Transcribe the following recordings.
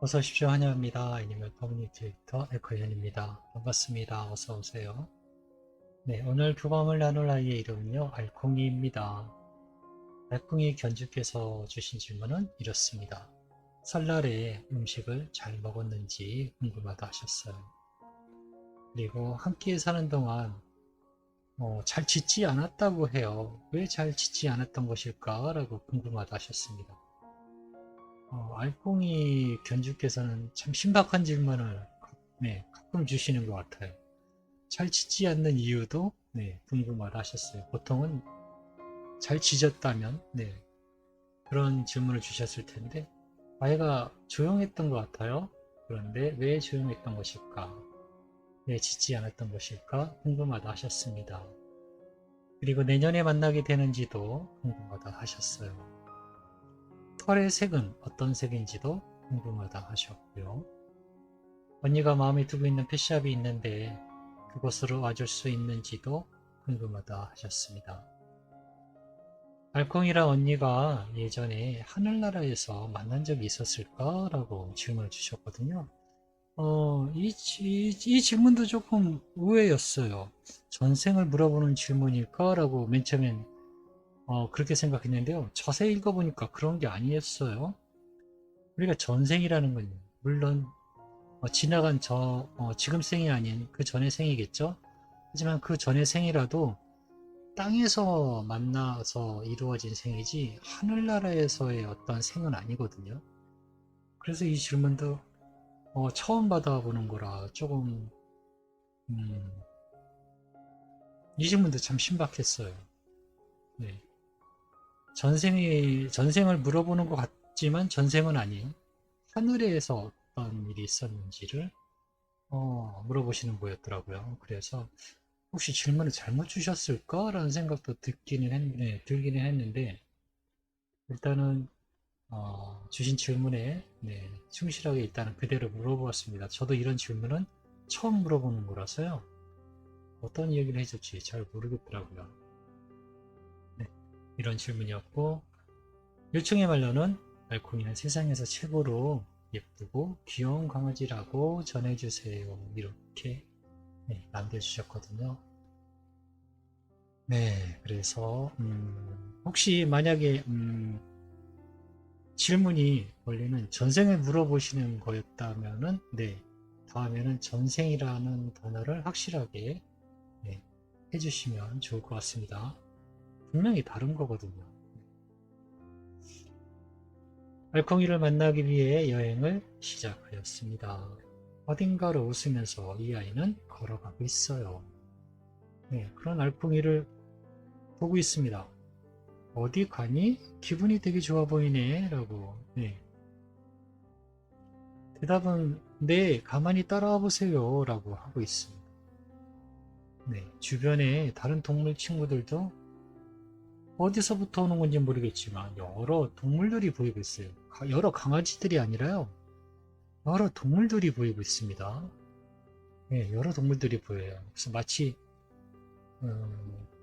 어서 오십시오. 환영합니다. 애니멀 커뮤니케이터 에코현입니다. 반갑습니다. 어서 오세요. 네, 오늘 교감을 나눌 아이의 이름은요, 알콩이입니다. 알콩이 견주께서 주신 질문은 이렇습니다. 설날에 음식을 잘 먹었는지 궁금하다 하셨어요. 그리고 함께 사는 동안 잘 짓지 않았다고 해요. 왜 잘 짓지 않았던 것일까? 라고 궁금하다 하셨습니다. 알콩이 견주께서는 참 신박한 질문을 가끔 주시는 것 같아요. 잘 짓지 않는 이유도 궁금하다 하셨어요. 보통은 잘 지졌다면 그런 질문을 주셨을 텐데 아이가 조용했던 것 같아요. 그런데 왜 조용했던 것일까? 왜 짓지 않았던 것일까? 궁금하다 하셨습니다. 그리고 내년에 만나게 되는지도 궁금하다 하셨어요. 털의 색은 어떤 색인지도 궁금하다 하셨고요. 언니가 마음에 두고 있는 펫샵이 있는데 그곳으로 와줄 수 있는지도 궁금하다 하셨습니다. 알콩이랑 언니가 예전에 하늘나라에서 만난 적이 있었을까? 라고 질문을 주셨거든요. 이 질문도 조금 의외였어요. 전생을 물어보는 질문일까? 라고 맨 처음엔 그렇게 생각했는데요. 자세히 읽어보니까 그런 게 아니었어요. 우리가 전생이라는 건 물론 지나간 지금 생이 아닌 그 전의 생이겠죠? 하지만 그 전의 생이라도 땅에서 만나서 이루어진 생이지 하늘나라에서의 어떤 생은 아니거든요. 그래서 이 질문도 처음 받아보는 거라 조금 음, 이 질문도 참 신박했어요. 네. 전생을 물어보는 것 같지만 전생은 아닌 하늘에서 어떤 일이 있었는지를 물어보시는 거였더라고요. 그래서 혹시 질문을 잘못 주셨을까라는 생각도 들기는 했는데 일단은 주신 질문에 충실하게 일단은 그대로 물어보았습니다. 저도 이런 질문은 처음 물어보는 거라서요. 어떤 얘기를 해줄지 잘 모르겠더라고요. 네, 이런 질문이었고 요청의 말로는 알콩이는 세상에서 최고로 예쁘고 귀여운 강아지라고 전해주세요. 이렇게 남겨주셨거든요. 네, 그래서 혹시 만약에 질문이 원래는 전생을 물어보시는 거였다면은 다음에는 전생이라는 단어를 확실하게 네, 해주시면 좋을 것 같습니다. 분명히 다른 거거든요. 알콩이를 만나기 위해 여행을 시작하였습니다. 어딘가로 웃으면서 이 아이는 걸어가고 있어요. 네, 그런 알콩이를 보고 있습니다. 어디 가니? 기분이 되게 좋아 보이네 라고 대답은 네, 가만히 따라와 보세요 라고 하고 있습니다. 네, 주변에 다른 동물 친구들도 어디서부터 오는 건지 모르겠지만 여러 동물들이 보이고 있어요. 여러 강아지들이 아니라요. 여러 동물들이 보이고 있습니다. 네, 여러 동물들이 보여요. 그래서 마치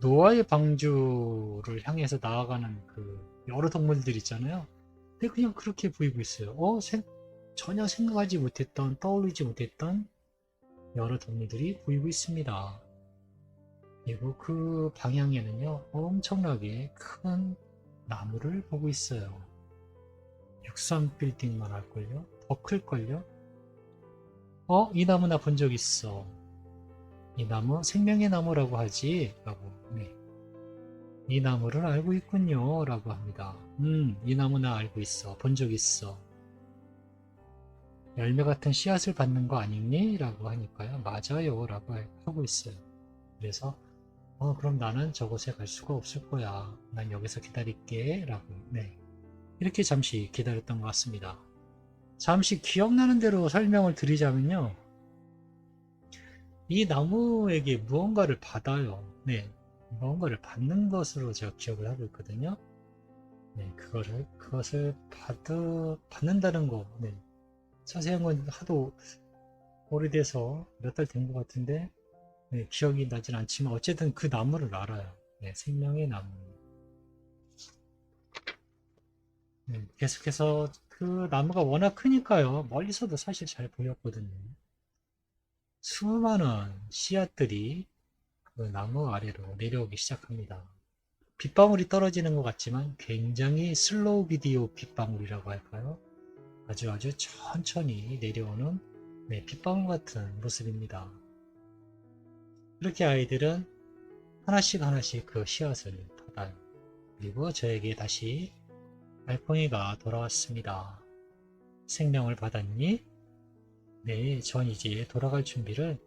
노아의 방주를 향해서 나아가는 그 여러 동물들 있잖아요. 근데 그냥 그렇게 보이고 있어요. 전혀 생각하지 못했던, 떠올리지 못했던 여러 동물들이 보이고 있습니다. 그리고 그 방향에는요, 엄청나게 큰 나무를 보고 있어요. 63빌딩만 할걸요? 더 클걸요? 이 나무 나 본 적 있어. 이 나무 생명의 나무라고 하지? 라고, 이 나무를 알고 있군요. 라고 합니다. 이 나무 나 알고 있어. 본 적 있어. 열매 같은 씨앗을 받는 거 아니니? 라고 하니까요. 맞아요. 라고 하고 있어요. 그래서 그럼 나는 저곳에 갈 수가 없을 거야. 난 여기서 기다릴게. 라고 이렇게 잠시 기다렸던 것 같습니다. 잠시 기억나는 대로 설명을 드리자면요. 이 나무에게 무언가를 받아요. 무언가를 받는 것으로 제가 기억을 하고 있거든요. 그것을 받는다는 거. 자세한 건 하도 오래돼서 몇 달 된 것 같은데 기억이 나진 않지만 어쨌든 그 나무를 알아요. 생명의 나무. 계속해서 그 나무가 워낙 크니까요. 멀리서도 사실 잘 보였거든요. 수많은 씨앗들이 그 나무 아래로 내려오기 시작합니다. 빗방울이 떨어지는 것 같지만 굉장히 슬로우 비디오 빗방울이라고 할까요? 아주 천천히 내려오는 네, 빗방울 같은 모습입니다. 이렇게 아이들은 하나씩 그 씨앗을 받아요. 그리고 저에게 다시 알콩이가 돌아왔습니다. 생명을 받았니? 네, 전 이제 돌아갈 준비를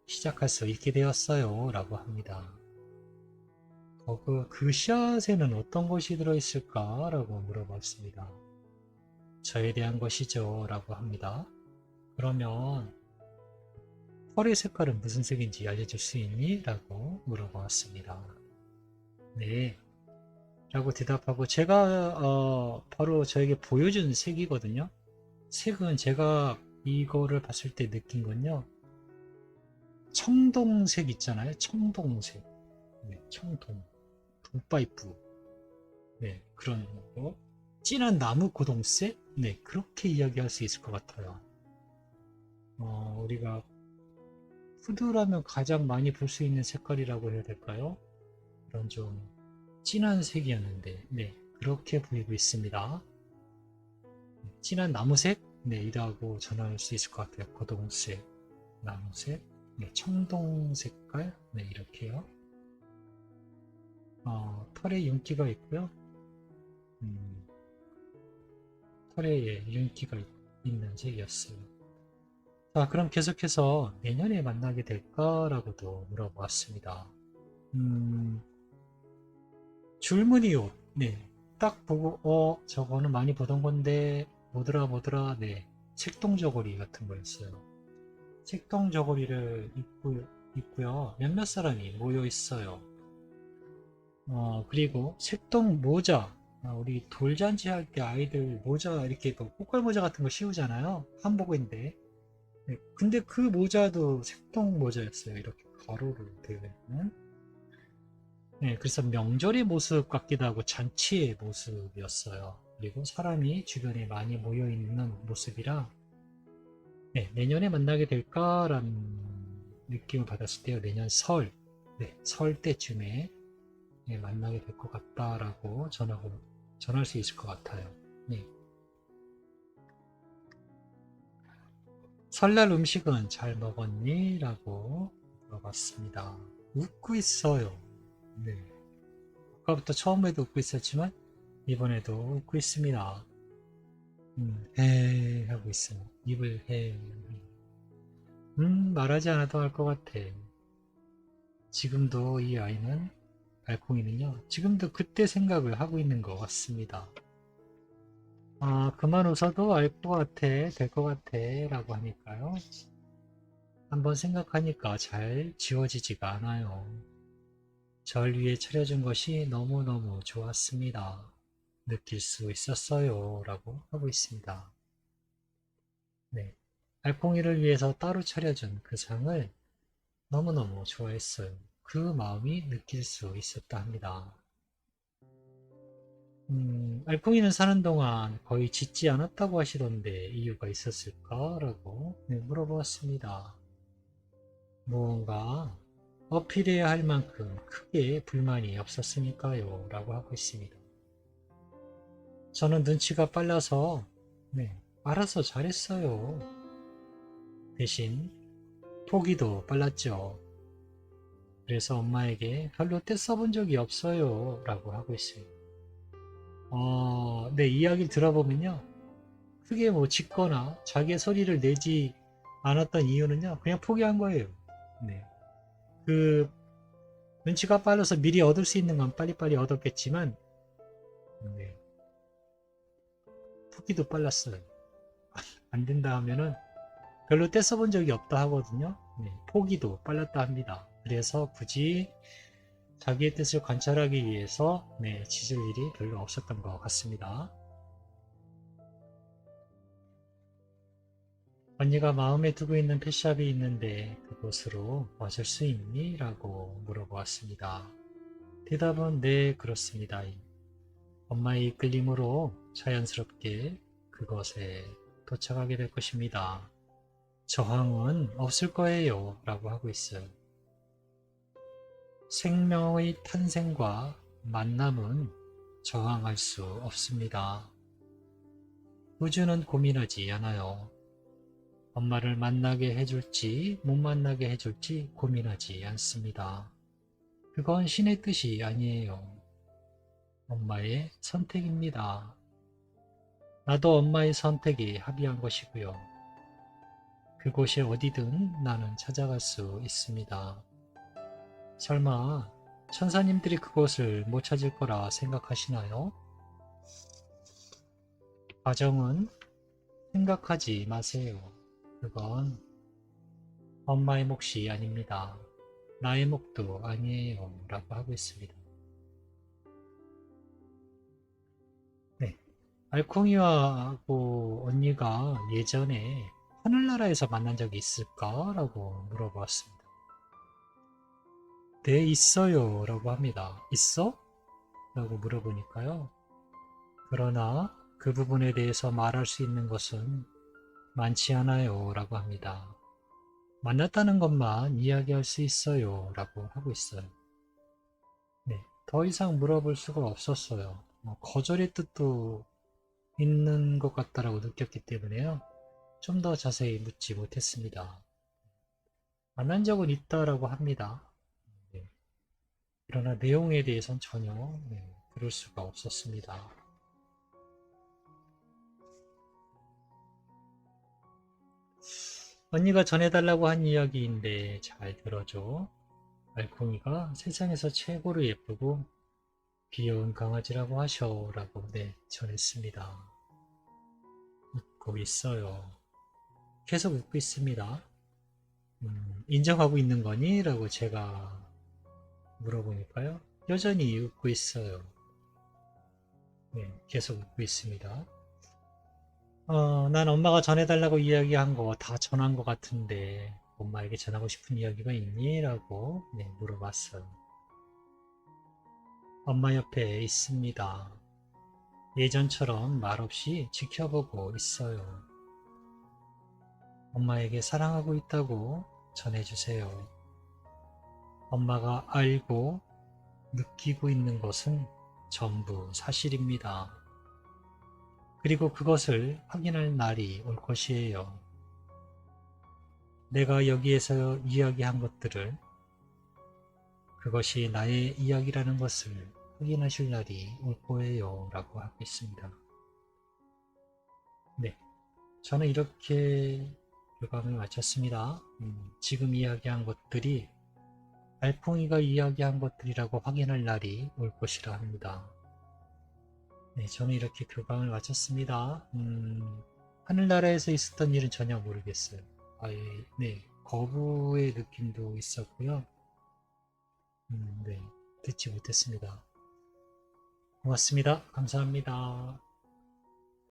시작할 수 있게 되었어요. 라고 합니다. 그 씨앗에는 어떤 것이 들어있을까? 라고 물어봤습니다. 저에 대한 것이죠. 라고 합니다. 그러면 털의 색깔은 무슨 색인지 알려줄 수 있니? 라고 물어보았습니다. 네. 라고 대답하고 제가 바로 저에게 보여준 색이거든요. 색은 제가 이거를 봤을 때 느낀 건요. 청동색 있잖아요. 청동색. 네, 청동. 동파이프. 네, 그런 거. 진한 나무 고동색? 네, 그렇게 이야기할 수 있을 것 같아요. 우리가 푸드라면 가장 많이 볼 수 있는 색깔이라고 해야 될까요? 그런 좀 진한 색이었는데, 네, 그렇게 보이고 있습니다. 진한 나무색? 네, 이라고 전할 수 있을 것 같아요. 고동색, 나무색, 네, 청동 색깔, 네, 이렇게요. 털에 윤기가 있고요. 털에 윤기가 있는 색이었어요. 자, 그럼 계속해서 내년에 만나게 될까라고도 물어보았습니다. 줄무늬 옷. 네. 딱 보고, 저거는 많이 보던 건데, 뭐더라, 네. 색동 저고리 같은 거였어요. 색동 저고리를 입고요. 몇몇 사람이 모여 있어요. 그리고 색동 모자. 우리 돌잔치 할 때 아이들 모자, 이렇게 꽃갈 모자 같은 거 씌우잖아요. 한복인데. 네. 근데 그 모자도 색동 모자였어요. 이렇게 가로로 되어 있는. 네, 그래서 명절의 모습 같기도 하고 잔치의 모습이었어요. 그리고 사람이 주변에 많이 모여 있는 모습이라 네, 내년에 만나게 될까라는 느낌을 받았을 때요. 내년 설, 네, 설 때쯤에 네, 만나게 될 것 같다라고 전할 수 있을 것 같아요. 네. 설날 음식은 잘 먹었니? 라고 물어봤습니다. 웃고 있어요. 네. 아까부터 처음에도 웃고 있었지만 이번에도 웃고 있습니다. 하고 있어요. 입을 말하지 않아도 알 것 같아. 지금도 이 아이는, 알콩이는요, 지금도 그때 생각을 하고 있는 것 같습니다. 그만 웃어도 알 것 같아, 될 것 같아, 라고 하니까요. 한번 생각하니까 잘 지워지지가 않아요. 절 위에 차려준 것이 너무너무 좋았습니다. 느낄 수 있었어요. 라고 하고 있습니다. 네. 알콩이를 위해서 따로 차려준 그 상을 너무너무 좋아했어요. 그 마음이 느낄 수 있었다 합니다. 알콩이는 사는 동안 거의 짖지 않았다고 하시던데 이유가 있었을까? 라고 물어보았습니다. 무언가 어필해야 할 만큼 크게 불만이 없었으니까요. 라고 하고 있습니다. 저는 눈치가 빨라서 알아서 잘했어요. 대신 포기도 빨랐죠. 그래서 엄마에게 별로 떼써본 적이 없어요. 라고 하고 있어요. 네, 이야기를 들어보면요. 크게 뭐 짖거나 자기의 소리를 내지 않았던 이유는요. 그냥 포기한 거예요. 네. 그, 눈치가 빨라서 미리 얻을 수 있는 건 빨리빨리 얻었겠지만, 네. 포기도 빨랐어요. 안 된다 하면은 별로 떼써본 적이 없다 하거든요. 네. 포기도 빨랐다 합니다. 그래서 굳이 자기의 뜻을 관찰하기 위해서 짖을 일이 별로 없었던 것 같습니다. 언니가 마음에 두고 있는 펫샵이 있는데 그곳으로 와줄 수 있니? 라고 물어보았습니다. 대답은 네, 그렇습니다. 엄마의 이끌림으로 자연스럽게 그것에 도착하게 될 것입니다. 저항은 없을 거예요. 라고 하고 있어요. 생명의 탄생과 만남은 저항할 수 없습니다. 우주는 고민하지 않아요. 엄마를 만나게 해줄지 못 만나게 해줄지 고민하지 않습니다. 그건 신의 뜻이 아니에요. 엄마의 선택입니다. 나도 엄마의 선택이 합의한 것이고요. 그곳이 어디든 나는 찾아갈 수 있습니다. 설마 천사님들이 그곳을 못 찾을 거라 생각하시나요? 과정은 생각하지 마세요. 그건 엄마의 몫이 아닙니다. 나의 몫도 아니에요. 라고 하고 있습니다. 네. 알콩이하고 언니가 예전에 하늘나라에서 만난 적이 있을까? 라고 물어봤습니다. 네, 있어요. 라고 합니다. 있어? 라고 물어보니까요. 그러나 그 부분에 대해서 말할 수 있는 것은 많지 않아요. 라고 합니다. 만났다는 것만 이야기할 수 있어요. 라고 하고 있어요. 네, 더 이상 물어볼 수가 없었어요. 거절의 뜻도 있는 것 같다라고 느꼈기 때문에요. 좀 더 자세히 묻지 못했습니다. 만난 적은 있다라고 합니다. 네, 그러나 내용에 대해서는 전혀 들을 수가 없었습니다. 언니가 전해달라고 한 이야기인데 잘 들어줘. 알콩이가 세상에서 최고로 예쁘고 귀여운 강아지라고 하셔라고 전했습니다. 웃고 있어요. 계속 웃고 있습니다. 인정하고 있는 거니? 라고 제가 물어보니까요. 여전히 웃고 있어요. 네, 계속 웃고 있습니다. 난 엄마가 전해달라고 이야기한 거 다 전한 것 같은데 엄마에게 전하고 싶은 이야기가 있니? 라고 물어봤어요. 엄마 옆에 있습니다. 예전처럼 말없이 지켜보고 있어요. 엄마에게 사랑하고 있다고 전해주세요. 엄마가 알고 느끼고 있는 것은 전부 사실입니다. 그리고 그것을 확인할 날이 올 것이에요. 내가 여기에서 이야기한 것들을 그것이 나의 이야기라는 것을 확인하실 날이 올 거예요. 라고 하고 있습니다. 네, 저는 이렇게 교감을 마쳤습니다. 지금 이야기한 것들이 알콩이가 이야기한 것들이라고 확인할 날이 올 것이라 합니다. 네, 저는 이렇게 교감을 마쳤습니다. 하늘나라에서 있었던 일은 전혀 모르겠어요. 네, 거부의 느낌도 있었고요. 네, 듣지 못했습니다. 고맙습니다. 감사합니다.